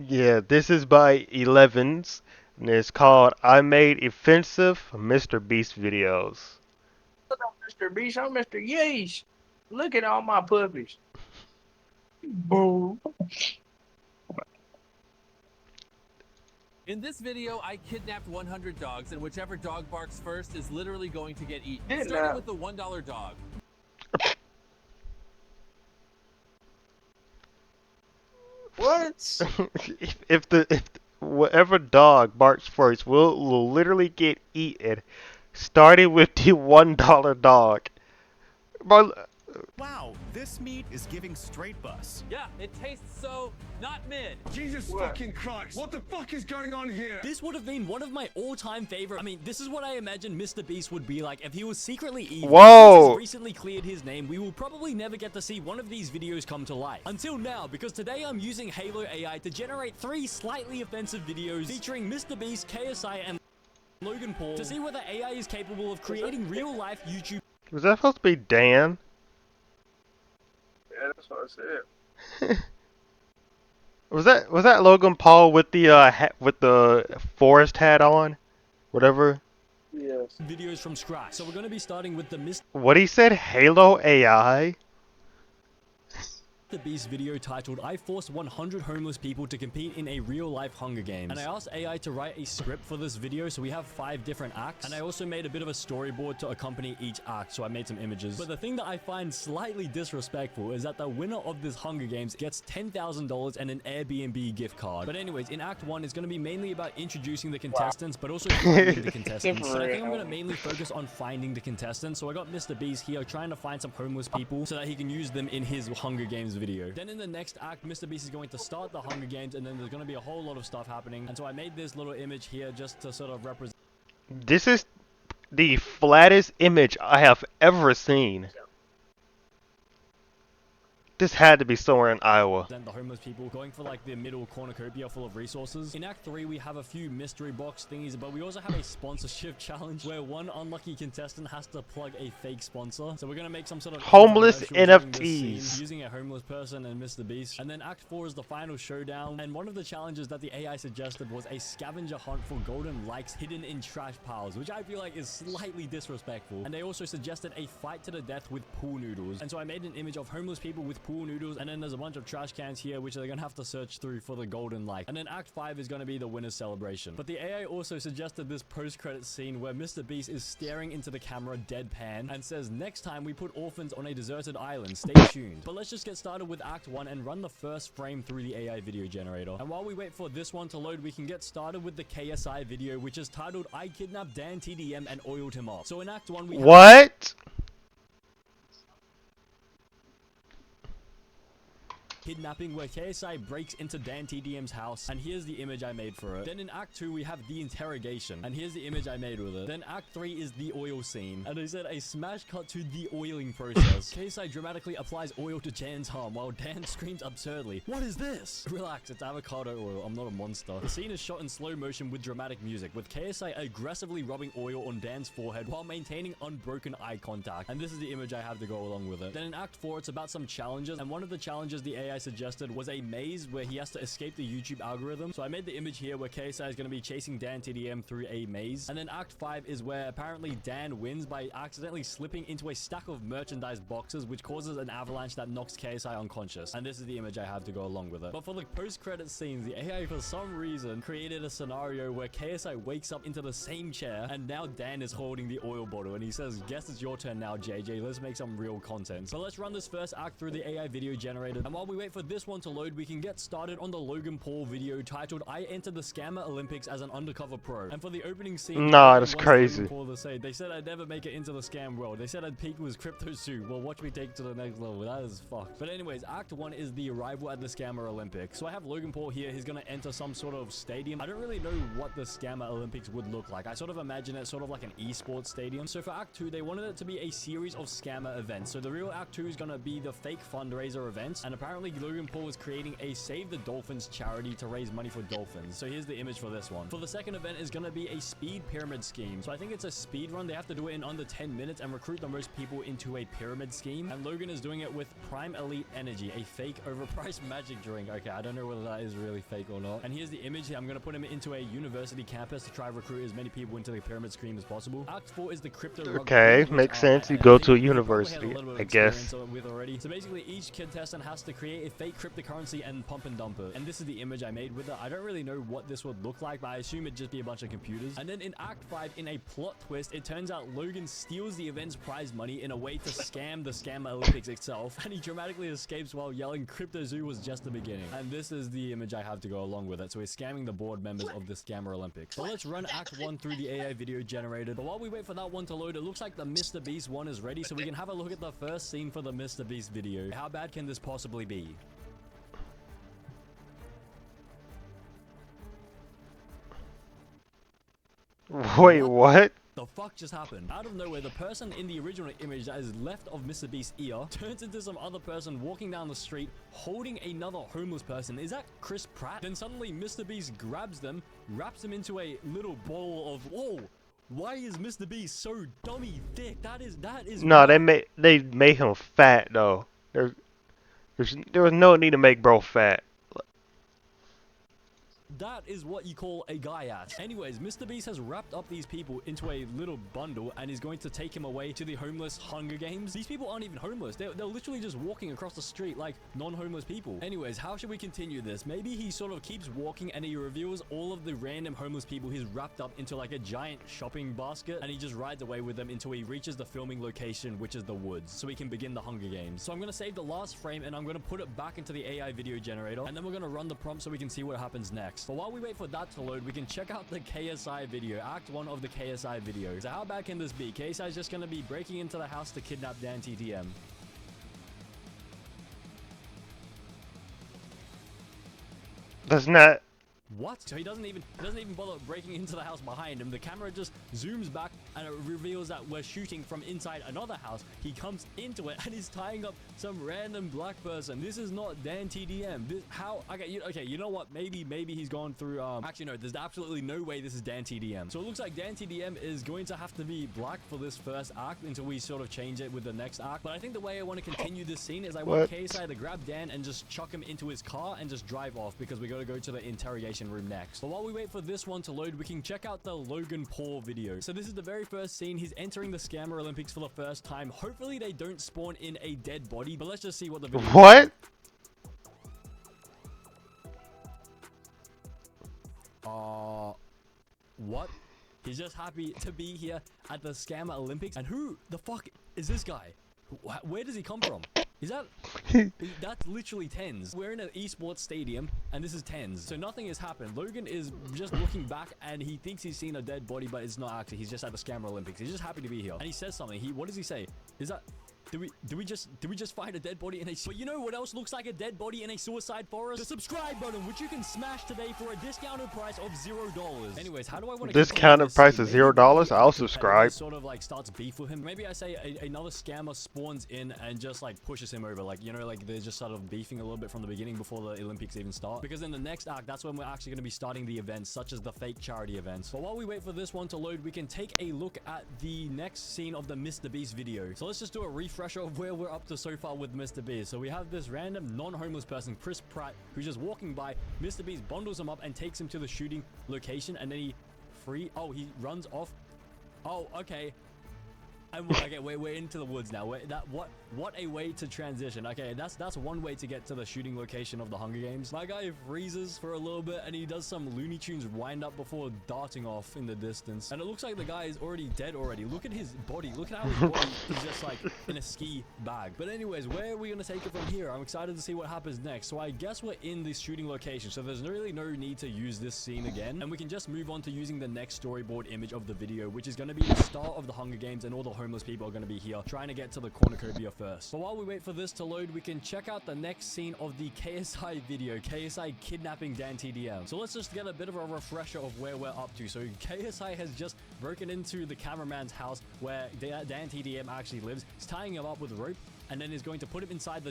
Yeah, this is by 11s, and it's called I Made Offensive MrBeast videos. Look at Mr. Beast. I'm Mr. Yeast. Look at all my puppies. Boo. In this video, I kidnapped 100 dogs, and whichever dog barks first is literally going to get eaten. Didn't Starting with the $1 dog. What? If whatever dog barks first will literally get eaten, starting with the $1 dog. But Wow, this meat is giving straight bus. Yeah, it tastes so not mid. Jesus What? fucking Christ! What the fuck is going on here? This would have been one of my all-time favorite. I mean, this is what I imagine Mr. Beast would be like if he was secretly evil. Whoa! Since he's recently cleared his name, we will probably never get to see one of these videos come to life. Until now, because today I'm using Halo AI to generate 3 slightly offensive videos featuring Mr. Beast, KSI, and Logan Paul to see whether AI is capable of creating real-life YouTube. Was that supposed to be Dan? Yeah, that's what I said. Was that Logan Paul with the with the forest hat on? Whatever. Yes. Videos from scratch. So we're going to be starting with the Mr. What he said? Halo AI? Beast video titled I forced 100 homeless people to compete in a real-life Hunger Games. And I asked AI to write a script for this video, so we have 5 different acts. And I also made a bit of a storyboard to accompany each act, so I made some images. But the thing that I find slightly disrespectful is that the winner of this Hunger Games gets $10,000 and an Airbnb gift card. But anyways, in Act 1, it's going to be mainly about introducing the contestants, but also finding the contestants. So I think I'm going to mainly focus on finding the contestants. So I got Mr. Beast here trying to find some homeless people so that he can use them in his Hunger Games video. Then in the next act, Mr. Beast is going to start the Hunger Games, and then there's going to be a whole lot of stuff happening. And so I made this little image here just to sort of represent. This is the flattest image I have ever seen. This had to be somewhere in Iowa. The homeless people going for like the middle cornucopia full of resources. In Act 3, we have a few mystery box thingies, but we also have a sponsorship challenge where one unlucky contestant has to plug a fake sponsor. So we're gonna make some sort of Homeless infomercial during this NFTs. scene using a homeless person and Mr. Beast. And then Act 4 is the final showdown. And one of the challenges that the AI suggested was a scavenger hunt for golden likes hidden in trash piles, which I feel like is slightly disrespectful. And they also suggested a fight to the death with pool noodles. And so I made an image of homeless people with pool noodles, and then there's a bunch of trash cans here which they're gonna have to search through for the golden like. And then Act 5 is gonna be the winner's celebration. But the AI also suggested this post-credit scene where Mr. Beast is staring into the camera deadpan and says, next time we put orphans on a deserted island, stay tuned. But let's just get started with Act 1 and run the first frame through the AI video generator. And while we wait for this one to load, we can get started with the KSI video, which is titled I Kidnapped Dan TDM and Oiled Him Up. So in Act 1 we have What? kidnapping where KSI breaks into Dan TDM's house, and here's the image I made for it. Then in Act 2 we have the interrogation, and here's the image I made with it. Then Act 3 is the oil scene, and I said a smash cut to the oiling process. KSI dramatically applies oil to Dan's arm while Dan screams absurdly, "What is this?" Relax, it's avocado oil, I'm not a monster. The scene is shot in slow motion with dramatic music, with KSI aggressively rubbing oil on Dan's forehead while maintaining unbroken eye contact, and this is the image I have to go along with it. Then in Act 4 it's about some challenges, and one of the challenges the AI suggested was a maze where he has to escape the YouTube algorithm. So I made the image here where KSI is going to be chasing Dan TDM through a maze. And then Act 5 is where apparently Dan wins by accidentally slipping into a stack of merchandise boxes, which causes an avalanche that knocks KSI unconscious. And this is the image I have to go along with it. But for the post-credit scenes, the AI for some reason created a scenario where KSI wakes up into the same chair, and now Dan is holding the oil bottle, and he says, "Guess it's your turn now, JJ. Let's make some real content." So let's run this first act through the AI video generator. And while we wait for this one to load, we can get started on the Logan Paul video titled I Entered the Scammer Olympics as an Undercover Pro. And for the opening scene, Nah, that's wants crazy. Logan Paul to say, they said I'd never make it into the scam world. They said I'd peak with crypto suit. Well, watch me take it to the next level. That is fucked. But anyways, Act 1 is the arrival at the Scammer Olympics. So I have Logan Paul here. He's gonna enter some sort of stadium. I don't really know what the Scammer Olympics would look like. I sort of imagine it sort of like an esports stadium. So for Act 2, they wanted it to be a series of scammer events. So the real Act 2 is gonna be the fake fundraiser events. And apparently week, Logan Paul was creating a Save the Dolphins charity to raise money for dolphins. So here's the image for this one. For the second event is going to be a speed pyramid scheme. So I think it's a speed run. They have to do it in under 10 minutes and recruit the most people into a pyramid scheme. And Logan is doing it with Prime Elite Energy, a fake overpriced magic drink. Okay, I don't know whether that is really fake or not. And here's the image. I'm going to put him into a university campus to try and recruit as many people into the pyramid scheme as possible. Act 4 is the crypto rug Okay, pool, makes which, sense. You I go think to a we probably had university, little bit of I guess. experience with already. So basically, each contestant has to create a fake cryptocurrency and pump and dump it. And this is the image I made with it. I don't really know what this would look like, but I assume it'd just be a bunch of computers. And then in Act 5, in a plot twist, it turns out Logan steals the event's prize money in a way to scam the Scammer Olympics itself. And he dramatically escapes while yelling, "Crypto Zoo was just the beginning." And this is the image I have to go along with it. So he's scamming the board members of the Scammer Olympics. So let's run Act 1 through the AI video generated. But while we wait for that one to load, it looks like the MrBeast one is ready. So we can have a look at the first scene for the MrBeast video. How bad can this possibly be? Wait, what? The fuck just happened? Out of nowhere, the person in the original image that is left of MrBeast's ear turns into some other person walking down the street holding another homeless person. Is that Chris Pratt? Then suddenly MrBeast grabs them, wraps them into a little bowl of... Whoa! Why is MrBeast so dummy thick? That is No, they made him fat though. There was no need to make bro fat. That is what you call a guy ass. Anyways, MrBeast has wrapped up these people into a little bundle and is going to take him away to the homeless Hunger Games. These people aren't even homeless. They're literally just walking across the street like non-homeless people. Anyways, how should we continue this? Maybe he sort of keeps walking and he reveals all of the random homeless people he's wrapped up into like a giant shopping basket and he just rides away with them until he reaches the filming location, which is the woods, so he can begin the Hunger Games. So I'm going to save the last frame and I'm going to put it back into the AI video generator and then we're going to run the prompt so we can see what happens next. But while we wait for that to load, we can check out the KSI video, Act 1 of the KSI video. So how bad can this be? KSI is just going to be breaking into the house to kidnap Dan TTM. That's not. What? So he doesn't even bother breaking into the house behind him. The camera just zooms back and it reveals that we're shooting from inside another house. He comes into it and he's tying up some random black person. This is not Dan TDM. This how? Okay, you know what? Maybe he's gone through. Actually, no. There's absolutely no way this is Dan TDM. So it looks like Dan TDM is going to have to be black for this first act until we sort of change it with the next act. But I think the way I want to continue this scene is I want KSI to grab Dan and just chuck him into his car and just drive off because we got to go to the interrogation room next. But while we wait for this one to load, we can check out the Logan Paul video. So this is the very first scene. He's entering the Scammer Olympics for the first time. Hopefully they don't spawn in a dead body, but let's just see what the video What? What? He's just happy to be here at the Scammer Olympics. And who the fuck is this guy? Where does he come from? Is that... That's literally tens. We're in an esports stadium, and this is tens. So nothing has happened. Logan is just looking back, and he thinks he's seen a dead body, but it's not actually. He's just at the Scammer Olympics. He's just happy to be here. And he says something. What does he say? Is that... Did we just find a dead body in a... But you know what else looks like a dead body in a suicide forest? The subscribe button, which you can smash today for a discounted price of $0. Anyways, how do I want to... Discounted price of $0? I'll subscribe. Sort of like starts beef with him. Maybe I say another scammer spawns in and just like pushes him over. Like, you know, like they're just sort of beefing a little bit from the beginning before the Olympics even start. Because in the next act, that's when we're actually going to be starting the events, such as the fake charity events. But while we wait for this one to load, we can take a look at the next scene of the MrBeast video. So let's just do a refresher of where we're up to so far with MrBeast. So we have this random non-homeless person, Chris Pratt, who's just walking by. MrBeast bundles him up and takes him to the shooting location, and then he he runs off. Oh, okay. And okay, we're into the woods now. What a way to transition. Okay, that's one way to get to the shooting location of the Hunger Games. My guy freezes for a little bit and he does some Looney Tunes wind up before darting off in the distance. And it looks like the guy is already dead already. Look at his body. Look at how his body is just like in a ski bag. But anyways, where are we gonna take it from here? I'm excited to see what happens next. So I guess we're in this shooting location. So there's really no need to use this scene again. And we can just move on to using the next storyboard image of the video, which is gonna be the start of the Hunger Games, and all the homeless people are going to be here trying to get to the cornucopia first. But while we wait for this to load, we can check out the next scene of the KSI video, KSI kidnapping Dan TDM. So let's just get a bit of a refresher of where we're up to. So KSI has just broken into the cameraman's house where Dan TDM actually lives. He's tying him up with rope and then is going to put him inside the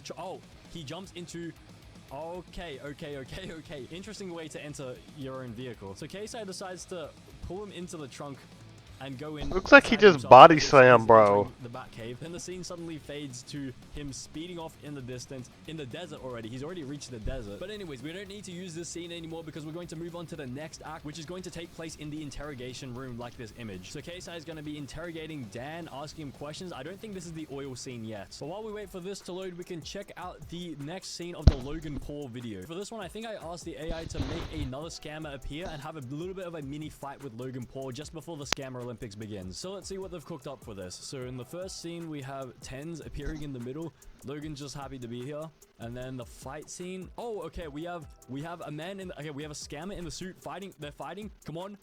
he jumps into... Okay. Interesting way to enter your own vehicle. So KSI decides to pull him into the trunk and go in. Looks like he inside just himself body as he's slammed, bro. entering the Batcave. Then the scene suddenly fades to him speeding off in the distance, in the desert already. He's already reached the desert. But anyways, we don't need to use this scene anymore because we're going to move on to the next act, which is going to take place in the interrogation room like this image. So KSI is going to be interrogating Dan, asking him questions. I don't think this is the oil scene yet. But while we wait for this to load, we can check out the next scene of the Logan Paul video. For this one, I think I asked the AI to make another scammer appear and have a little bit of a mini fight with Logan Paul just before the Scammer Olympics begins. So let's see what they've cooked up for this. So in the first scene, we have Tens appearing in the middle. Logan's just happy to be here. And then the fight scene. Oh, okay. We have a man in the, okay, we have a scammer in the suit fighting. They're fighting. Come on.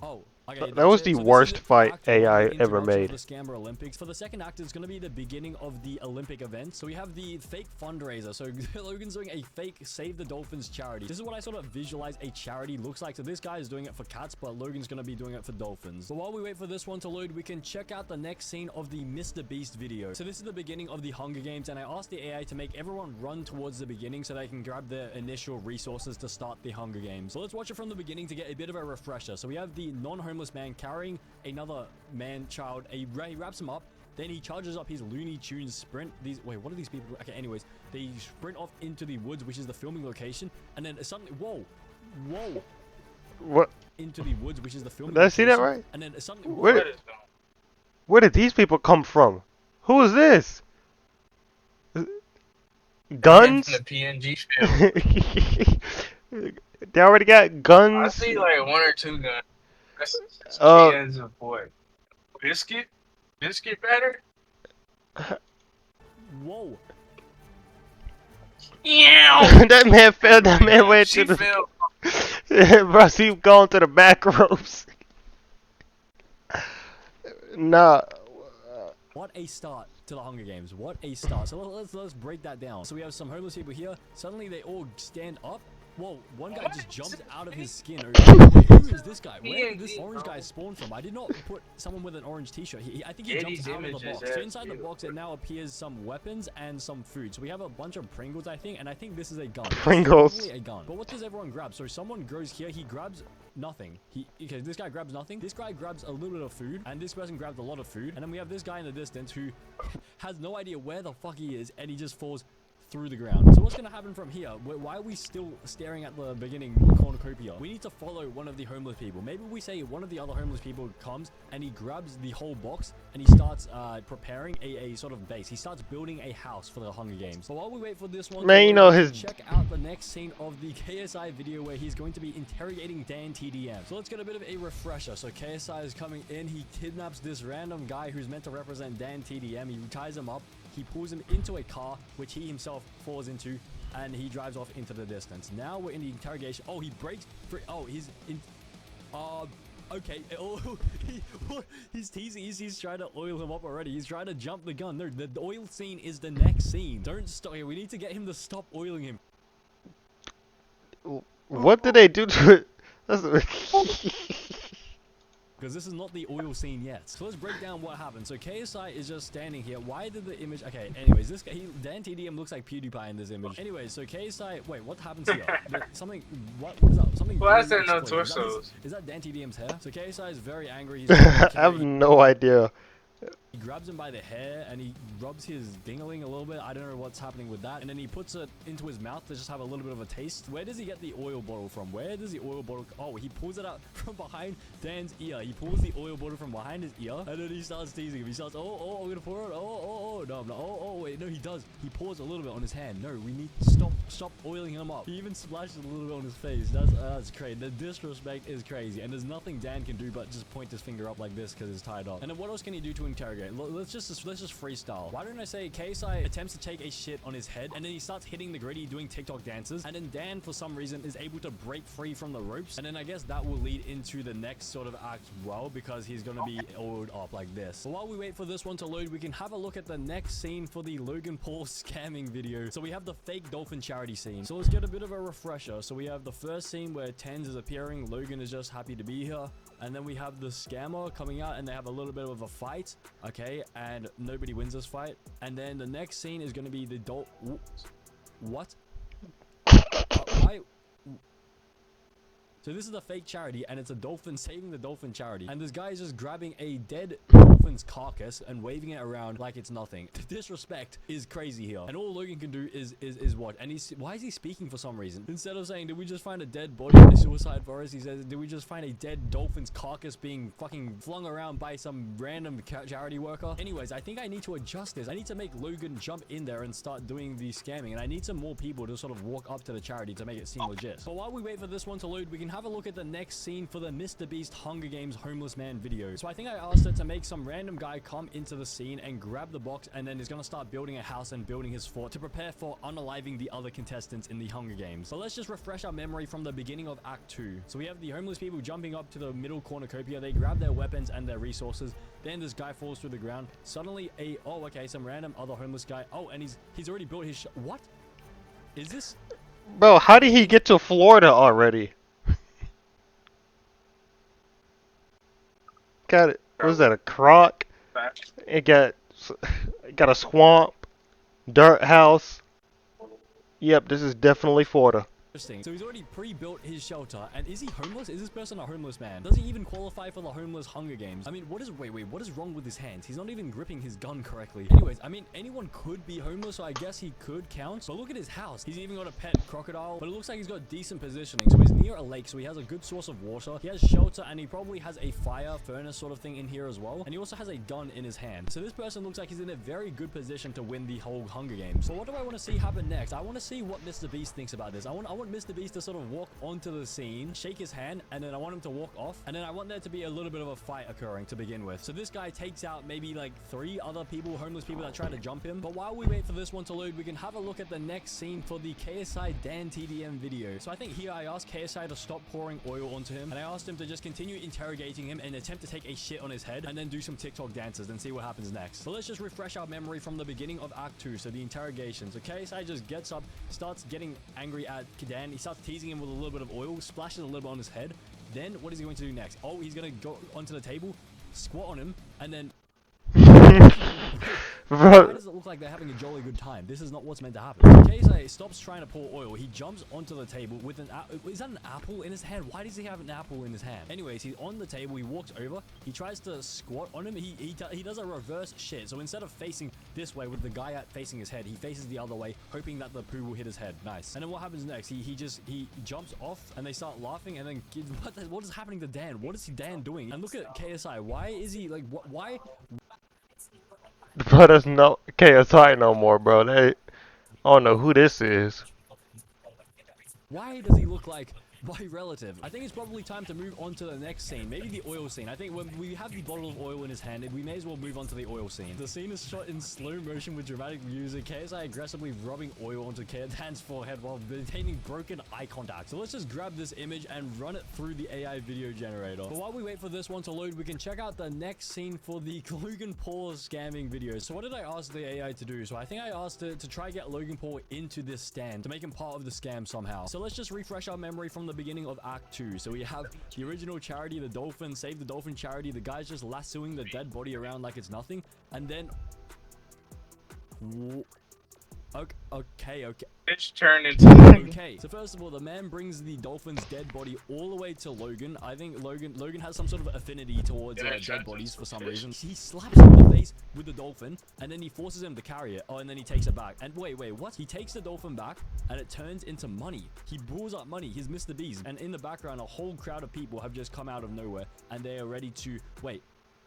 Oh, okay. That was the worst fight act one of AI the ever introduction made. of the Scammer Olympics. For the second act, it's going to be the beginning of the Olympic event. So we have the fake fundraiser. So Logan's doing a fake Save the Dolphins charity. This is what I sort of visualize a charity looks like. So this guy is doing it for cats, but Logan's going to be doing it for dolphins. But while we wait for this one to load, we can check out the next scene of the MrBeast video. So this is the beginning of the Hunger Games, and I asked the AI to make everyone run towards the beginning so they can grab their initial resources to start the Hunger Games. So let's watch it from the beginning to get a bit of a refresher. So we have the non-homeless man carrying another man-child. He wraps him up. Then he charges up his Looney Tunes sprint. Wait, what are these people? Okay, anyways, they sprint off into the woods, which is the filming location. And then suddenly, whoa. What? Into the woods, which is the filming Did I location. see that right? And then suddenly, Where did these people come from? Who is this? Guns? The PNG film. They already got I guns. see like one or two guns. That's Uh, cans of boy. Biscuit batter. whoa. Yeah. That man fell. That man went She to the. fell. Bro, he gone to the back rows. Nah. What a start to the Hunger Games. What a start. So let's break that down. So we have some homeless people here. Suddenly they all stand up. Whoa, one guy just jumped out of his skin. Wait, who is this guy? Where did this orange guy spawn from? I did not put someone with an orange t-shirt. I think he jumped out of the box. So inside the box, it now appears some weapons and some food. So we have a bunch of Pringles, I think, and I think this is a gun. Pringles. This is probably a gun. But what does everyone grab? So someone goes here. He grabs nothing. Okay, this guy grabs nothing. This guy grabs a little bit of food, and this person grabs a lot of food. And then we have this guy in the distance who has no idea where the fuck he is, and he just falls through the ground. So what's going to happen from here? Why are we still staring at the beginning cornucopia? We need to follow one of the homeless people. Maybe we say one of the other homeless people comes and he grabs the whole box and he starts preparing a sort of base. He starts building a house for the Hunger Games. So while we wait for this one, Man, you know his. check out the next scene of the KSI video where he's going to be interrogating Dan TDM. So let's get a bit of a refresher. So KSI is coming in. He kidnaps this random guy who's meant to represent Dan TDM. He ties him up. He pulls him into a car, which he himself falls into, and he drives off into the distance. Now we're in the interrogation. Oh, he breaks free. Oh, he's in. Okay. Oh, he's teasing. He's trying to oil him up already. He's trying to jump the gun. No, the oil scene is the next scene. Don't stop. We need to get him to stop oiling him. What did they do to it? Because this is not the oil scene yet. So let's break down what happened. So KSI is just standing here. Why did the image... Okay, anyways, this guy... Dan TDM looks like PewDiePie in this image. Anyways, so KSI... Wait, what happens here? Something... What is that? Something... Why is there no exploded. torsos? Is that Dan TDM's hair? So KSI is very angry. He's I have no idea. He grabs him by the hair and he rubs his dingling a little bit. I don't know what's happening with that. And then he puts it into his mouth to just have a little bit of a taste. Where does he get the oil bottle from? Where does the oil bottle... Oh, he pulls it out from behind Dan's ear. He pulls the oil bottle from behind his ear. And then he starts teasing him. He starts, oh, I'm gonna pour it. Oh, no, I'm not. Oh, wait, no, he does. He pours a little bit on his hand. No, we need to stop oiling him up. He even splashes a little bit on his face. That's crazy. The disrespect is crazy. And there's nothing Dan can do but just point his finger up like this because it's tied up. And then what else can he do to interrogate? Let's just freestyle. Why don't I say KSI attempts to take a shit on his head and then he starts hitting the gritty doing TikTok dances, and then Dan for some reason is able to break free from the ropes, and then I guess that will lead into the next sort of act well because he's gonna be oiled up like this. So while we wait for this one to load, we can have a look at the next scene for the Logan Paul scamming video. So we have the fake dolphin charity scene. So let's get a bit of a refresher. So we have the first scene where Tens is appearing. Logan is just happy to be here. And then we have the scammer coming out and they have a little bit of a fight. Okay, and nobody wins this fight. And then the next scene is going to be the What? Why? So this is a fake charity, and it's a dolphin saving the dolphin charity. And this guy is just grabbing a dead dolphin's carcass and waving it around like it's nothing. The disrespect is crazy here. And all Logan can do is what? And why is he speaking for some reason? Instead of saying, did we just find a dead body in a suicide forest? He says, did we just find a dead dolphin's carcass being fucking flung around by some random charity worker? Anyways, I think I need to adjust this. I need to make Logan jump in there and start doing the scamming. And I need some more people to sort of walk up to the charity to make it seem legit. But while we wait for this one to load, we can have a look at the next scene for the MrBeast Hunger Games Homeless Man video. So I think I asked it to make some random guy come into the scene and grab the box, and then is going to start building a house and building his fort to prepare for unaliving the other contestants in the Hunger Games. So let's just refresh our memory from the beginning of Act 2. So we have the homeless people jumping up to the middle cornucopia. They grab their weapons and their resources. Then this guy falls through the ground. Suddenly some random other homeless guy. Oh, and he's already built his what? Is this? Bro, how did he get to Florida already? Got it. What is that? A croc? It got a swamp, dirt house. Yep, this is definitely Florida. Interesting. So he's already pre-built his shelter, and is he homeless? Is this person a homeless man? Does he even qualify for the homeless Hunger Games? I mean, what is wrong with his hands? He's not even gripping his gun correctly. Anyways, I mean, anyone could be homeless, so I guess he could count. But look at his house. He's even got a pet crocodile, but it looks like he's got decent positioning. So he's near a lake, so he has a good source of water. He has shelter, and he probably has a fire furnace sort of thing in here as well. And he also has a gun in his hand. So this person looks like he's in a very good position to win the whole Hunger Games. So what do I want to see happen next? I want to see what MrBeast thinks about this. I want MrBeast to sort of walk onto the scene, shake his hand, and then I want him to walk off, and then I want there to be a little bit of a fight occurring to begin with. So this guy takes out maybe like 3 other people, homeless people that try to jump him. But while we wait for this one to load, we can have a look at the next scene for the KSI Dan TDM video. So I think here I asked KSI to stop pouring oil onto him, and I asked him to just continue interrogating him and attempt to take a shit on his head, and then do some TikTok dances and see what happens next. So let's just refresh our memory from the beginning of Act 2, so the interrogation. So KSI just gets up, starts getting angry at Dan. He starts teasing him with a little bit of oil, splashes a little bit on his head. Then what is he going to do next? Oh, he's going to go onto the table, squat on him, and then why does it look like they're having a jolly good time? This is not what's meant to happen. KSI stops trying to pour oil. He jumps onto the table with an is that an apple in his hand? Why does he have an apple in his hand? Anyways, he's on the table. He walks over. He tries to squat on him. He does a reverse shit. So instead of facing this way with the guy facing his head, he faces the other way, hoping that the poo will hit his head. Nice. And then what happens next? He jumps off, and they start laughing. And then what is happening to Dan? What is Dan doing? And look at KSI. Why is he like why? Bro, there's no KSI no more, bro. I don't know who this is. Why does he look like my relative? I think it's probably time to move on to the next scene. Maybe the oil scene. I think when we have the bottle of oil in his hand, we may as well move on to the oil scene. The scene is shot in slow motion with dramatic music. KSI aggressively rubbing oil onto Dan's forehead while maintaining broken eye contact. So let's just grab this image and run it through the AI video generator. But while we wait for this one to load, we can check out the next scene for the Logan Paul scamming video. So what did I ask the AI to do? So I think I asked it to try get Logan Paul into this stand to make him part of the scam somehow. So let's just refresh our memory from the beginning of Act 2. So we have the original charity, the dolphin, save the dolphin charity. The guy's just lassoing the dead body around like it's nothing. And then okay. It's turned into Okay, so first of all, the man brings the dolphin's dead body all the way to Logan. I think Logan has some sort of affinity towards dead bodies for some reason. He slaps him in the face with the dolphin, and then he forces him to carry it. Oh, and then he takes it back. And wait, what? He takes the dolphin back, and it turns into money. He pulls up money. He's MrBeast. And in the background, a whole crowd of people have just come out of nowhere, and they are ready to... Wait.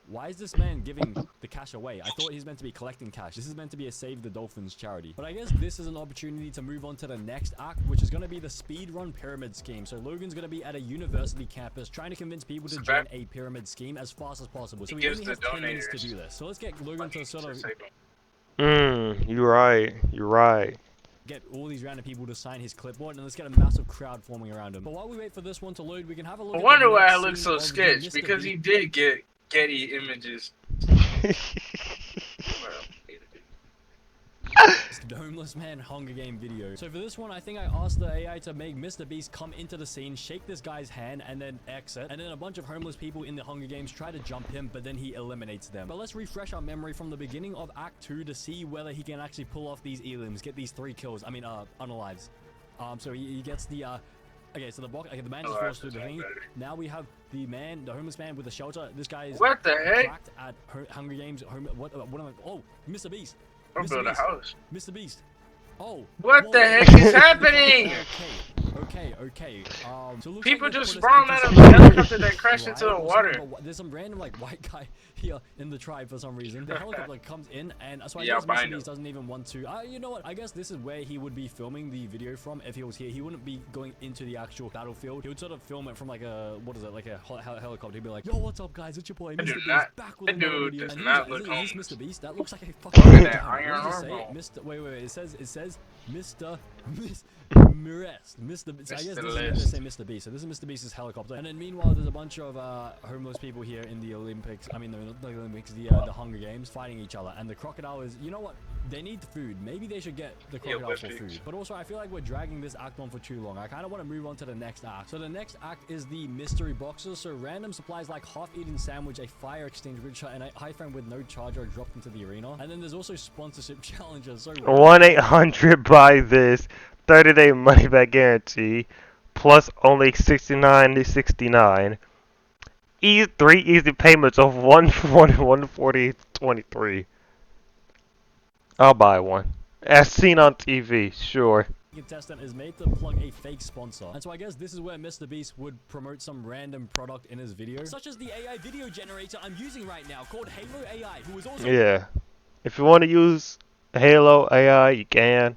Why is this man giving the cash away? I thought he's meant to be collecting cash. This is meant to be a Save the Dolphins charity. But I guess this is an opportunity to move on to the next act, which is going to be the speedrun pyramid scheme. So Logan's going to be at a university campus trying to convince people to join a pyramid scheme as fast as possible. So he only has 10 minutes to do this. So let's get Logan to sort of... You're right. Get all these random people to sign his clipboard, and let's get a massive crowd forming around him. But while we wait for this one to load, we can have a look at... I wonder why I look so sketch, because he did get Getty images. the homeless man Hunger Game video. So for this one, I think I asked the AI to make MrBeast come into the scene, shake this guy's hand, and then exit. And then a bunch of homeless people in the Hunger Games try to jump him, but then he eliminates them. But let's refresh our memory from the beginning of Act 2 to see whether he can actually pull off these elims, get these 3 kills. I mean, unalives. So he gets the, okay, so the box, okay, the man just falls through the thingy. Now we have the man, the homeless man with the shelter. This guy is what the heck? cracked at Hunger Games. What am I? Oh, MrBeast. I'm building a house. MrBeast. Oh. What the heck is happening? Okay. So People like just put us spawned into out of some the helicopter that crashed into the water. There's some random like white guy here in the tribe for some reason. The helicopter comes in, and so I Yeah, guess bind MrBeast doesn't even want to. You know what? I guess this is where he would be filming the video from if he was here. He wouldn't be going into the actual battlefield. He would sort of film it from like a like a helicopter. He'd be like, "Yo, what's up, guys? It's your boy MrBeast back with another video." Does And not is look this homeless. MrBeast? That looks like a fucking. Look at that iron What does it say? armor. Mr. Wait. It says Mr. Mirest. So I guess Mr. this List. is say MrBeast. So this is MrBeast's helicopter. And then meanwhile, there's a bunch of homeless people here in the Olympics. I mean, not the Olympics, the Hunger Games, fighting each other. And the crocodile is, you know what? They need food. Maybe they should get the crocodile for food. But also, I feel like we're dragging this act on for too long. I kind of want to move on to the next act. So the next act is the mystery boxes. So random supplies like half-eaten sandwich, a fire extinguisher, and an iPhone with no charger are dropped into the arena. And then there's also sponsorship challenges. So 1-800 buy this 30-day money back guarantee plus only $69.69. 3 easy payments of 140.23. I'll buy one. As seen on TV, sure. Contestant is made to plug a fake sponsor. And so I guess this is where MrBeast would promote some random product in his video, such as the AI video generator I'm using right now called Halo AI, who is also Yeah. If you want to use Halo AI, you can.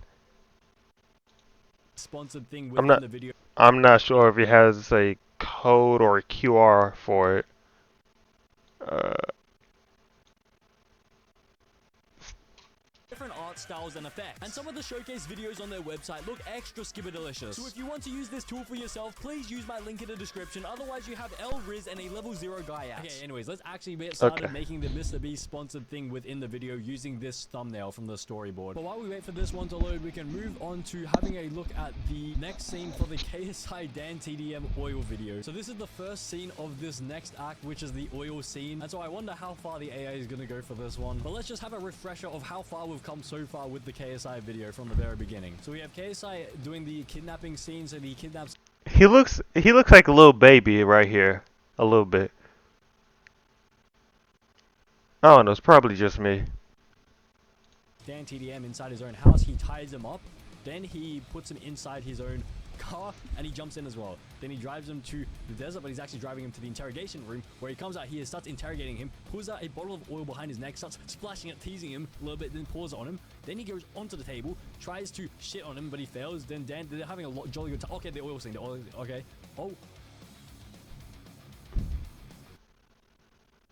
sponsored thing I'm within not- the video. I'm not sure if it has a code or a QR for it. Different art styles and effects. And some of the showcase videos on their website look extra skibberdelicious. So if you want to use this tool for yourself, please use my link in the description. Otherwise, you have El Riz and a level 0 guy ass. Okay, anyways, let's actually get started making the MrBeast sponsored thing within the video using this thumbnail from the storyboard. But while we wait for this one to load, we can move on to having a look at the next scene for the KSI Dan TDM oil video. So this is the first scene of this next act, which is the oil scene. And so I wonder how far the AI is going to go for this one. But let's just have a refresher of how far we've come so far with the KSI video from the very beginning. So we have KSI doing the kidnapping scene. So he kidnaps. He looks like a little baby right here, a little bit. I don't know. It's probably just me. Dan TDM inside his own house. He ties him up. Then he puts him inside his own car and he jumps in as well. Then he drives him to the desert, but he's actually driving him to the interrogation room where he comes out here, starts interrogating him, pulls out a bottle of oil behind his neck, starts splashing it, teasing him a little bit, then pours it on him. Then he goes onto the table, tries to shit on him, but he fails. Then Dan, they're having a jolly good time. Okay, the oil scene, okay. Oh.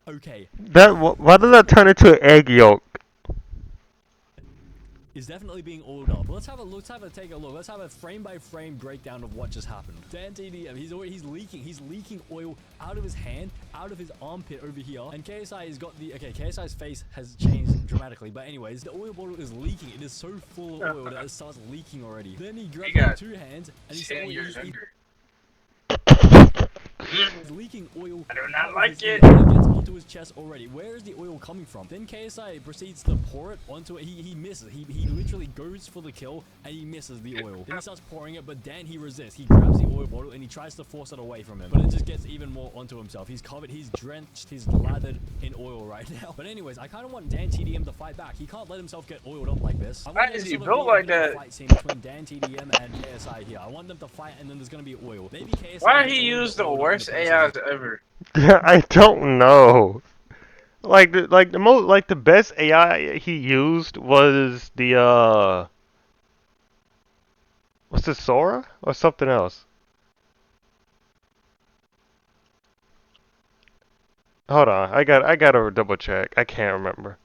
Okay. Why did that turn into an egg yolk? Is definitely being oiled up. Let's take a look. Let's have a frame by frame breakdown of what just happened. Dan TDM, he's leaking oil out of his hand, out of his armpit over here. And KSI has got KSI's face has changed dramatically. But anyways, the oil bottle is leaking. It is so full of oil that it starts leaking already. Then he grabs it with 2 hands and he's leaking oil. I do not like it. It gets onto his chest already. Where is the oil coming from? Then KSI proceeds to pour it onto it. He misses. He literally goes for the kill and he misses the oil. Then he starts pouring it, but Dan, he resists. He grabs the oil bottle and he tries to force it away from him. But it just gets even more onto himself. He's covered, he's drenched, he's lathered in oil right now. But anyways, I kind of want Dan TDM to fight back. He can't let himself get oiled up like this. Why is he built like that? Fight scene between Dan TDM and KSI here. I want them to fight and then there's going to be oil. Maybe KSI. Why he used the worst AIs ever? I don't know. The best AI he used was the what's it, Sora or something else? Hold on, I gotta double check. I can't remember.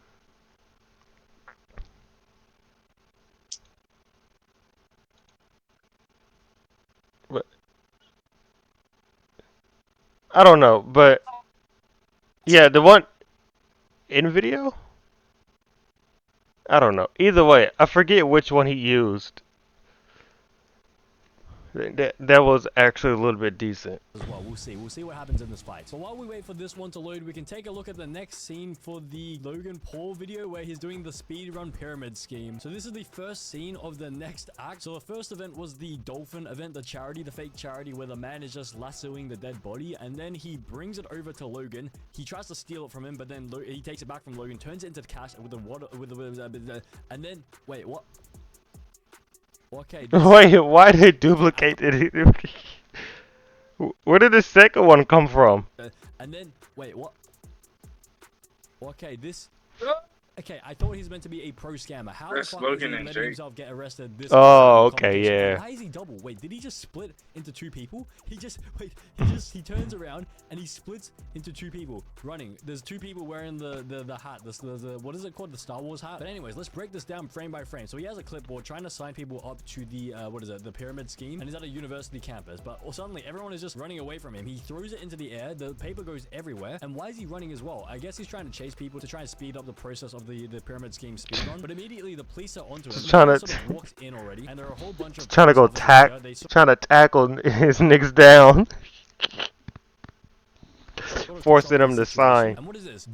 But I don't know, but yeah, the one in video. I don't know. Either way, I forget which one he used. That was actually a little bit decent. as well. We'll see. We'll see what happens in this fight. So while we wait for this one to load, we can take a look at the next scene for the Logan Paul video where he's doing the speedrun pyramid scheme. So this is the first scene of the next act. So the first event was the dolphin event, the charity, the fake charity where the man is just lassoing the dead body, and then he brings it over to Logan. He tries to steal it from him, but then he takes it back from Logan, turns it into cash with the water, and then wait, what? Okay. Wait, why did they duplicate it? Where did the second one come from? And then wait, what? Okay, this. Okay, I thought he's meant to be a pro scammer. How the That's fuck Logan is he and letting Jake. himself get arrested this Oh, quickly in okay, competition? yeah. Why is he double? Wait, did he just split into two people? He just wait. He turns around and he splits into two people running. There's two people wearing the hat. The what is it called? The Star Wars hat. But anyways, let's break this down frame by frame. So he has a clipboard trying to sign people up to the what is it? The pyramid scheme, and he's at a university campus. But suddenly everyone is just running away from him. He throws it into the air. The paper goes everywhere. And why is he running as well? I guess he's trying to chase people to try and speed up the process of the pyramid scheme speedrun. But immediately the police are onto him. Just trying to- He sort of walks in already, and there are a whole bunch of Trying to go police officers here. They trying to tackle his niggas down. sort of Forcing control him the to situation. sign. And what is this?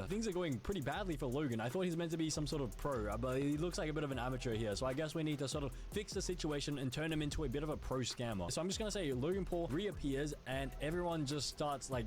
Things are going pretty badly for Logan. I thought he's meant to be some sort of pro, but he looks like a bit of an amateur here. So I guess we need to sort of fix the situation and turn him into a bit of a pro scammer. So I'm just gonna say Logan Paul reappears and everyone just starts like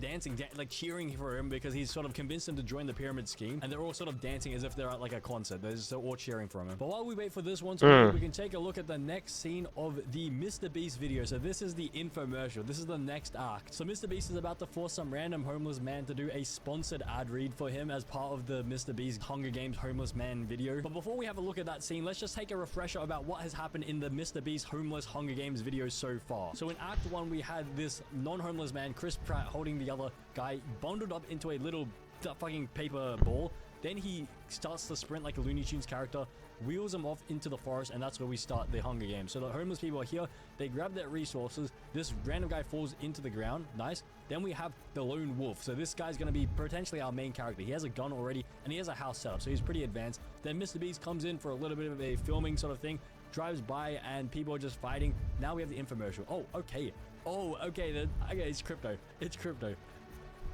dancing, like cheering for him because he's sort of convinced him to join the pyramid scheme. And they're all sort of dancing as if they're at like a concert. They're just all cheering for him. But while we wait for this one to load, we can take a look at the next scene of the MrBeast video. So this is the infomercial. This is the next act. So MrBeast is about to force some random homeless man to do a sponsored ad read for him as part of the MrBeast Hunger Games homeless man video. But before we have a look at that scene, let's just take a refresher about what has happened in the MrBeast homeless Hunger Games video so far. So in Act 1, we had this non-homeless man, Chris Pratt, holding the other guy bundled up into a little fucking paper ball. Then he starts to sprint like a Looney Tunes character, wheels him off into the forest, and that's where we start the Hunger Games. So the homeless people are here, they grab their resources, this random guy falls into the ground, nice. Then we have the lone wolf. So this guy's gonna be potentially our main character. He has a gun already, and he has a house set up, so he's pretty advanced. Then MrBeast comes in for a little bit of a filming sort of thing, drives by, and people are just fighting. Now we have the infomercial. Oh, okay. Oh, okay, then, okay, it's crypto. It's crypto.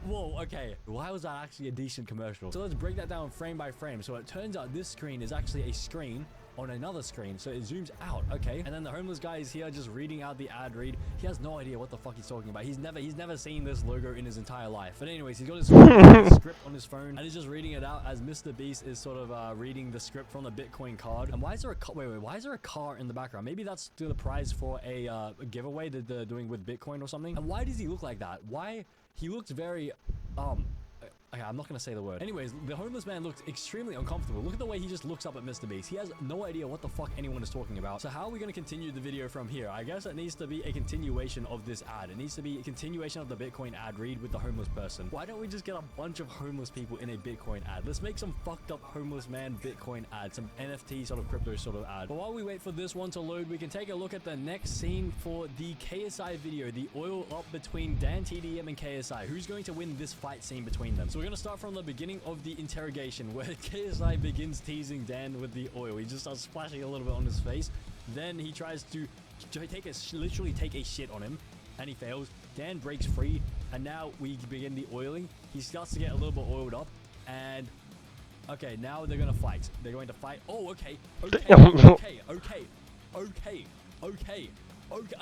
Whoa, okay. Why was that actually a decent commercial? So let's break that down frame by frame. So it turns out this screen is actually a screen on another screen. So it zooms out, okay? And then the homeless guy is here just reading out the ad read. He has no idea what the fuck he's talking about. He's never seen this logo in his entire life. But anyways, he's got his script on his phone and he's just reading it out as MrBeast is sort of reading the script from the Bitcoin card. And why is there a car? Wait, why is there a car in the background? Maybe that's the prize for a giveaway that they're doing with Bitcoin or something. And why does he look like that? Why? He looks very, okay, I'm not gonna say the word. Anyways, the homeless man looks extremely uncomfortable. Look at the way he just looks up at MrBeast. He has no idea what the fuck anyone is talking about. So how are we gonna continue the video from here? I guess it needs to be a continuation of this ad. It needs to be a continuation of the Bitcoin ad read with the homeless person. Why don't we just get a bunch of homeless people in a Bitcoin ad? Let's make some fucked up homeless man Bitcoin ad, some NFT sort of crypto sort of ad. But while we wait for this one to load, we can take a look at the next scene for the KSI video, the oil up between Dan TDM and KSI. Who's going to win this fight scene between them? So we're gonna start from the beginning of the interrogation where KSI begins teasing Dan with the oil. He just starts splashing a little bit on his face. Then he tries to literally take a shit on him and he fails. Dan breaks free and now we begin the oiling. He starts to get a little bit oiled up and okay, now they're gonna fight. They're going to fight. Oh, okay.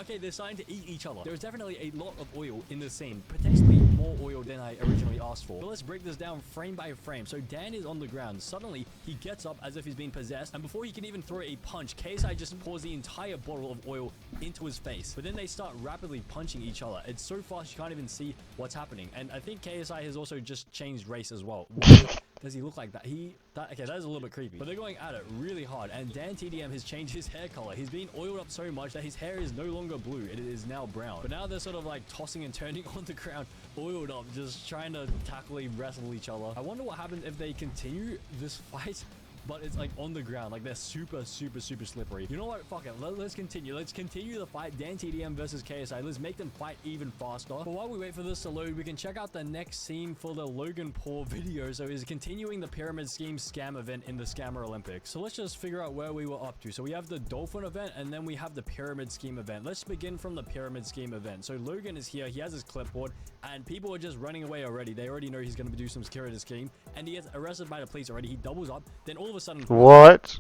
Okay, they're starting to eat each other. There's definitely a lot of oil in this scene. Potentially more oil than I originally asked for. But let's break this down frame by frame. So Dan is on the ground. Suddenly, he gets up as if he's been possessed. And before he can even throw a punch, KSI just pours the entire bottle of oil into his face. But then they start rapidly punching each other. It's so fast you can't even see what's happening. And I think KSI has also just changed race as well. Why does he look like that? Okay, that is a little bit creepy. But they're going at it really hard. And Dan TDM has changed his hair color. He's been oiled up so much that his hair is no longer blue. It is now brown. But now they're sort of like tossing and turning on the ground, oiled up, just trying to tackle and wrestle each other. I wonder what happens if they continue this fight but it's like on the ground. Like they're super slippery. You know what? Fuck it. Let's continue. Let's continue the fight. Dan TDM versus KSI. Let's make them fight even faster. But while we wait for this to load, we can check out the next scene for the Logan Paul video. So is continuing the pyramid scheme scam event in the Scammer Olympics. So let's just figure out where we were up to. So we have the dolphin event and then we have the pyramid scheme event. Let's begin from the pyramid scheme event. So Logan is here. He has his clipboard and people are just running away already. They already know he's going to do some security scheme and he gets arrested by the police already. He doubles up. Then all of a sudden... What?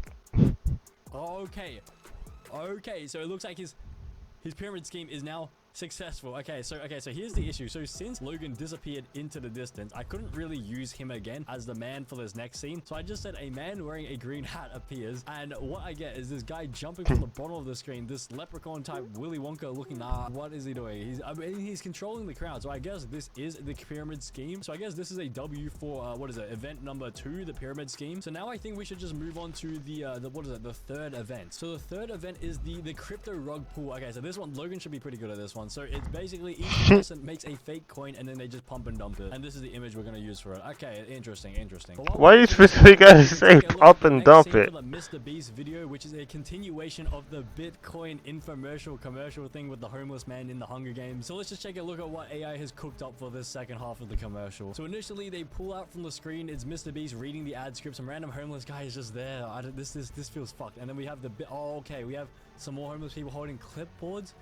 Okay. So it looks like his pyramid scheme is now successful. Okay, so here's the issue. So since Logan disappeared into the distance, I couldn't really use him again as the man for this next scene. So I just said a man wearing a green hat appears, and what I get is this guy jumping from the bottom of the screen, this leprechaun type Willy Wonka looking. What is he doing? He's controlling the crowd. So I guess this is the pyramid scheme. So I guess this is a W for what is it? Event number 2, the pyramid scheme. So now I think we should just move on to the what is it? The third event. So the third event is the crypto rug pool. Okay, so this one Logan should be pretty good at this one. So it's basically each person makes a fake coin and then they just pump and dump it. And this is the image we're going to use for it. Okay, interesting. Why are you specifically gonna say pump and dump it? The MrBeast video, which is a continuation of the Bitcoin infomercial commercial thing with the homeless man in the Hunger Games. So let's just take a look at what AI has cooked up for this second half of the commercial. So initially they pull out from the screen, it's MrBeast reading the ad script. Some random homeless guy is just there. This feels fucked. And then we have we have some more homeless people holding clipboards.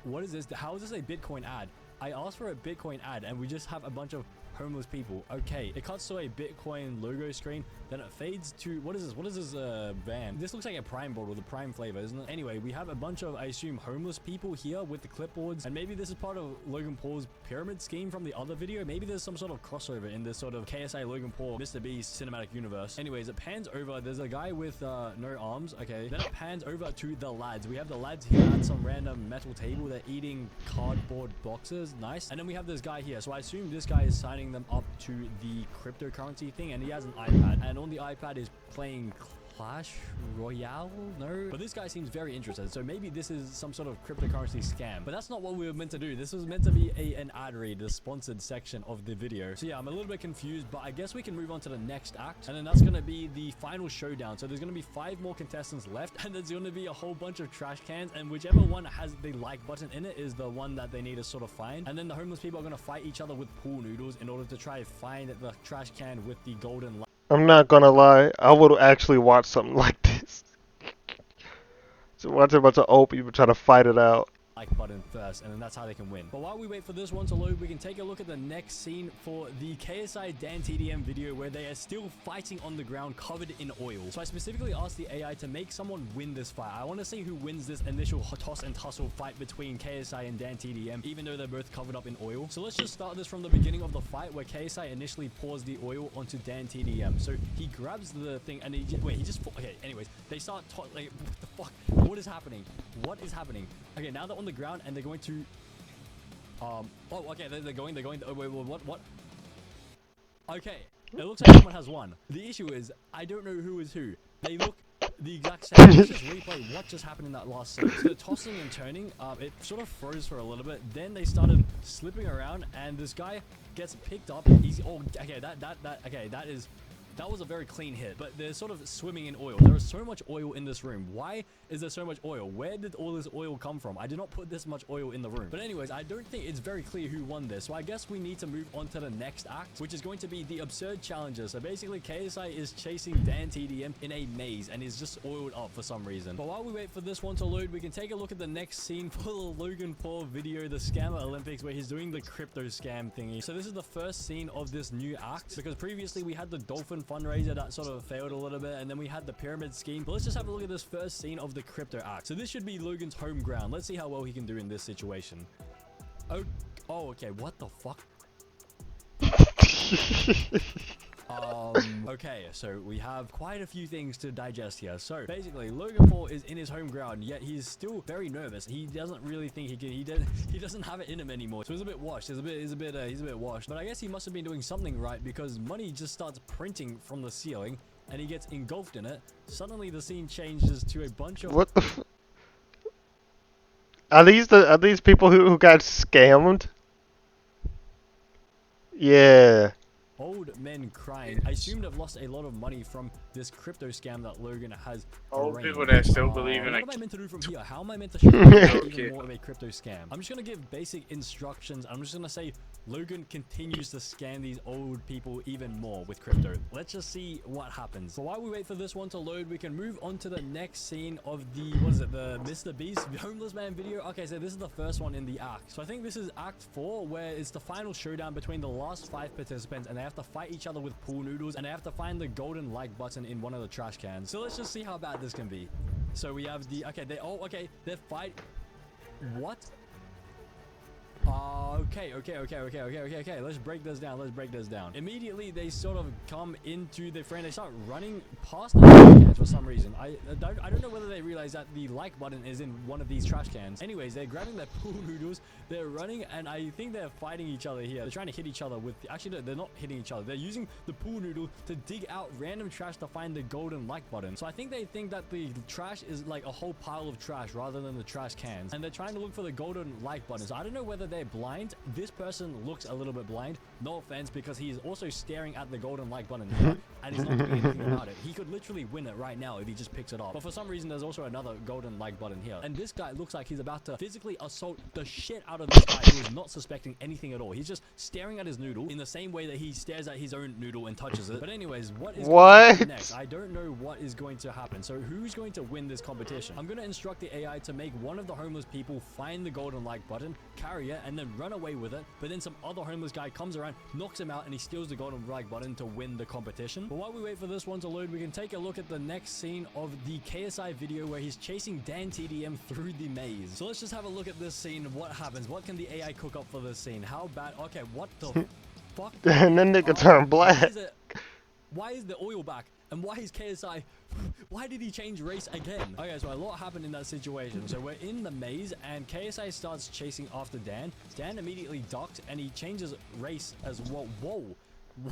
What is this? How is this a Bitcoin ad? I asked for a Bitcoin ad and we just have a bunch of homeless people. Okay, it cuts to a Bitcoin logo screen, then it fades to what is this band? This looks like a Prime board with a Prime flavor, isn't it? Anyway, we have a bunch of, I assume, homeless people here with the clipboards, and maybe this is part of Logan Paul's pyramid scheme from the other video. Maybe there's some sort of crossover in this sort of KSI Logan Paul MrBeast cinematic universe. Anyways, it pans over, there's a guy with no arms. Okay, then it pans over to the lads. We have the lads here at some random metal table. They're eating cardboard boxes. Nice. And then we have this guy here, so I assume this guy is signing them up to the cryptocurrency thing, and he has an iPad, and on the iPad is playing Clash Royale? No? But this guy seems very interested, so maybe this is some sort of cryptocurrency scam. But that's not what we were meant to do. This was meant to be an ad read, the sponsored section of the video. So yeah, I'm a little bit confused, but I guess we can move on to the next act, and then that's going to be the final showdown. So there's going to be 5 more contestants left, and there's going to be a whole bunch of trash cans, and whichever one has the like button in it is the one that they need to sort of find. And then the homeless people are going to fight each other with pool noodles in order to try to find the trash can with the golden light. I'm not gonna lie, I would actually watch something like this. So watch a bunch of old people try to fight it out. Like button first, and then that's how they can win. But while we wait for this one to load, we can take a look at the next scene for the KSI Dan TDM video where they are still fighting on the ground covered in oil. So I specifically asked the AI to make someone win this fight. I want to see who wins this initial toss and tussle fight between KSI and Dan TDM, even though they're both covered up in oil. So let's just start this from the beginning of the fight where KSI initially pours the oil onto Dan TDM. So he grabs the thing and okay, anyways, they start like, what the fuck? What is happening? Okay, now they're on the ground and they're going to they're going wait, what? Okay, it looks like someone has won. The issue is I don't know who is who. They look the exact same. Let's just replay what just happened in that last scene. So the tossing and turning, it sort of froze for a little bit, then they started slipping around and this guy gets picked up. That was a very clean hit, but they're sort of swimming in oil. There is so much oil in this room. Why is there so much oil? Where did all this oil come from? I did not put this much oil in the room. But anyways, I don't think it's very clear who won this. So I guess we need to move on to the next act, which is going to be the absurd challenges. So basically, KSI is chasing Dan TDM in a maze and is just oiled up for some reason. But while we wait for this one to load, we can take a look at the next scene for the Logan Paul video, the Scammer Olympics, where he's doing the crypto scam thingy. So this is the first scene of this new act, because previously we had the dolphin fundraiser that sort of failed a little bit, and then we had the pyramid scheme. But let's just have a look at this first scene of the crypto act. So this should be Logan's home ground. Let's see how well he can do in this situation. Oh, okay, what the fuck? Okay, so we have quite a few things to digest here. So basically, Logan Paul is in his home ground, yet he's still very nervous. He doesn't really think he doesn't have it in him anymore. So he's a bit washed. He's a bit washed. But I guess he must have been doing something right, because money just starts printing from the ceiling and he gets engulfed in it. Suddenly the scene changes to a bunch of What the Are these people who got scammed? Yeah. old men crying. I assume they've lost a lot of money from this crypto scam that Logan has Old arranged. people that still believe in What a am I meant to do from here? How am I meant to show even kid. more of a crypto scam? I'm just gonna give basic instructions. I'm just gonna say Logan continues to scam these old people even more with crypto. Let's just see what happens. So while we wait for this one to load, we can move on to the next scene of the, what is it, the MrBeast homeless man video. Okay, so this is the first one in the act. So I think this is act 4, where it's the final showdown between the last 5 participants, and they have to fight each other with pool noodles, and they have to find the golden like button in one of the trash cans. So let's just see how bad this can be. So we have the, okay, they're fight. What? Okay. Let's break this down. Immediately, they sort of come into the frame. They start running past the trash cans for some reason. I don't know whether they realize that the like button is in one of these trash cans. Anyways, they're grabbing their pool noodles. They're running, and I think they're fighting each other here. They're trying to hit each other with... Actually, they're not hitting each other. They're using the pool noodle to dig out random trash to find the golden like button. So I think they think that the trash is like a whole pile of trash rather than the trash cans. And they're trying to look for the golden like button. So I don't know whether they're blind. This person looks a little bit blind. No offense, because he is also staring at the golden like button here, and he's not doing anything about it. He could literally win it right now if he just picks it up. But for some reason, there's also another golden like button here. And this guy looks like he's about to physically assault the shit out of this guy who is not suspecting anything at all. He's just staring at his noodle in the same way that he stares at his own noodle and touches it. But anyways, what is going to happen next? I don't know what is going to happen. So who's going to win this competition? I'm going to instruct the AI to make one of the homeless people find the golden like button, carry it, and then run away with it. But then some other homeless guy comes around, knocks him out, and he steals the golden like button to win the competition. But while we wait for this one to load, we can take a look at the next scene of the KSI video where he's chasing Dan TDM through the maze. So let's just have a look at this scene. What happens? What can the AI cook up for this scene? How bad? Okay, what the fuck? And then nigga turn black. Why is the oil back? And why is KSI... Why did he change race again? Okay, so a lot happened in that situation. So we're in the maze, and KSI starts chasing after Dan. Dan immediately ducked, and he changes race as well. Whoa.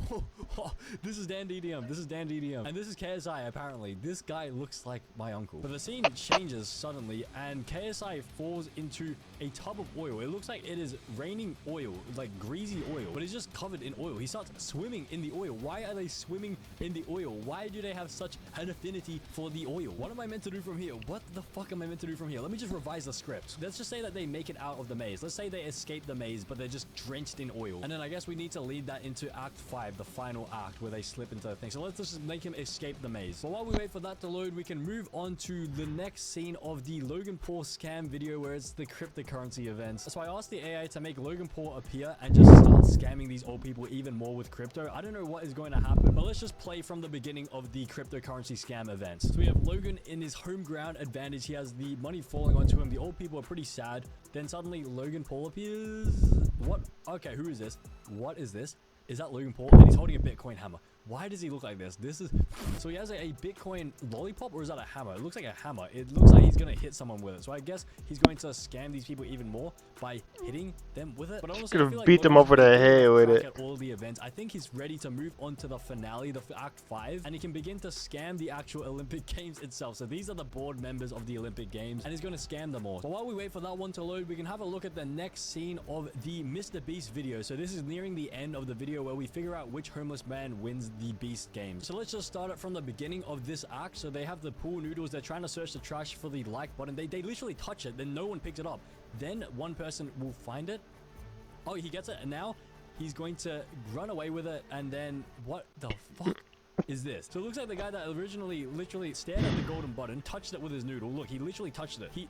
Whoa. This is Dan DDM. And this is KSI, apparently. This guy looks like my uncle. But the scene changes suddenly, and KSI falls into a tub of oil. It looks like it is raining oil, like greasy oil, but it's just covered in oil. He starts swimming in the oil. Why are they swimming in the oil? Why do they have such an affinity for the oil? What am I meant to do from here? What the fuck am I meant to do from here? Let me just revise the script. Let's just say that they make it out of the maze. Let's say they escape the maze, but they're just drenched in oil. And then I guess we need to lead that into Act 5, the final act, where they slip into the thing. So let's just make him escape the maze. But while we wait for that to load, we can move on to the next scene of the Logan Paul scam video, where it's the cryptocurrency events. So I asked the AI to make Logan Paul appear and just start scamming these old people even more with crypto. I don't know what is going to happen, but let's just play from the beginning of the cryptocurrency scam events. So we have Logan in his home ground advantage. He has the money falling onto him. The old people are pretty sad. Then suddenly Logan Paul appears. What? Okay, who is this? What is this? Is that Logan Paul? And he's holding a Bitcoin hammer. Why does he look like this? This is... So he has a Bitcoin lollipop, or is that a hammer? It looks like a hammer. It looks like he's going to hit someone with it. So I guess he's going to scam these people even more by hitting them with it. But honestly, I feel like beat them over the head with it. At all the events. I think he's ready to move on to the finale, the Act 5, and he can begin to scam the actual Olympic Games itself. So these are the board members of the Olympic Games, and he's going to scam them all. But while we wait for that one to load, we can have a look at the next scene of the MrBeast video. So this is nearing the end of the video where we figure out which homeless man wins the Beast game. So let's just start it from the beginning of this act. So they have the pool noodles. They're trying to search the trash for the like button. They literally touch it, then no one picks it up. Then one person will find it. Oh, he gets it, and now he's going to run away with it. And then what the fuck is this? So it looks like the guy that originally literally stared at the golden button, touched it with his noodle. Look, he literally touched it. He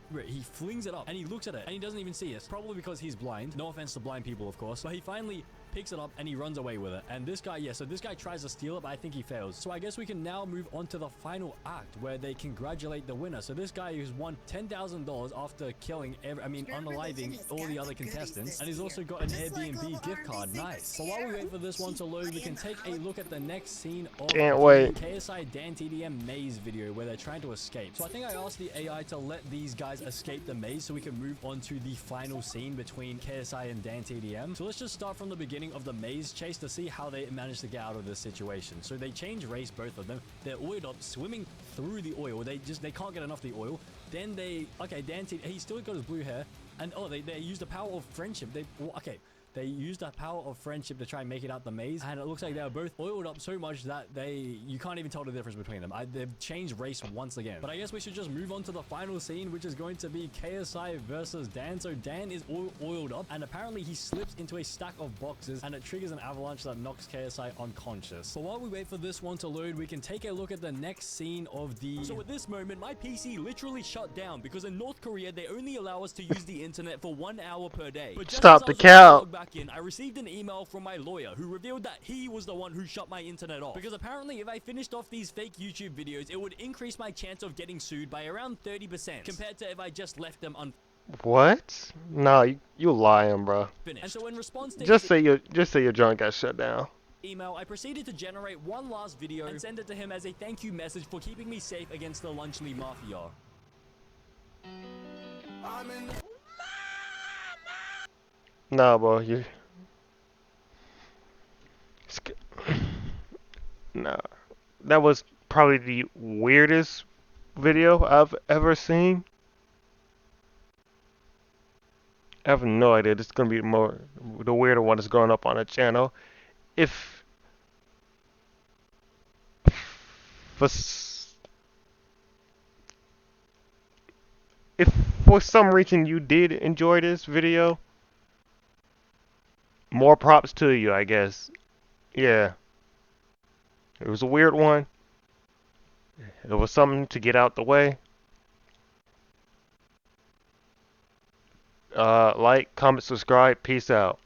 flings it up, and he looks at it, and he doesn't even see it. Probably because he's blind. No offense to blind people, of course. But he finally picks it up and he runs away with it. And this guy, yeah, so this guy tries to steal it, but I think he fails. So I guess we can now move on to the final act where they congratulate the winner. So this guy who's won $10,000 after killing unaliving all the other contestants, and he's also got an Airbnb gift card. Nice. So while we wait for this one to load, we can take a look at the next scene of Can't wait. KSI Dan TDM maze video where they're trying to escape. So I think I asked the AI to let these guys escape the maze so we can move on to the final scene between KSI and Dan TDM. So let's just start from the beginning of the maze chase to see how they managed to get out of this situation. So they change race, both of them. They're oiled up, swimming through the oil. They can't get enough of the oil. Then they, okay, Dan TDM, he's still got his blue hair. And oh, they use the power of friendship. Okay, They used the power of friendship to try and make it out the maze, and it looks like they were both oiled up so much that you can't even tell the difference between them. They've changed race once again. But I guess we should just move on to the final scene, which is going to be KSI versus Dan. So Dan is all oiled up, and apparently he slips into a stack of boxes, and it triggers an avalanche that knocks KSI unconscious. But while we wait for this one to load, we can take a look at the next scene of the... So at this moment, my PC literally shut down because in North Korea, they only allow us to use the internet for 1 hour per day. But just Stop as I the was about to count. log back in, I received an email from my lawyer who revealed that he was the one who shut my internet off. Because apparently, if I finished off these fake YouTube videos, it would increase my chance of getting sued by around 30% compared to if I just left them What? No, you lying, bro. unfinished. And so in response to Just say your joint got shut down. email, I proceeded to generate one last video and send it to him as a thank you message for keeping me safe against the Lunchley Mafia. Nah, bro, Nah, that was probably the weirdest video I've ever seen. I have no idea. This is gonna be the weirder one that's going up on the channel. If for s- if for some reason you did enjoy this video, more props to you, I guess. Yeah, it was a weird one. It was something to get out the way. Like, comment, subscribe. Peace out.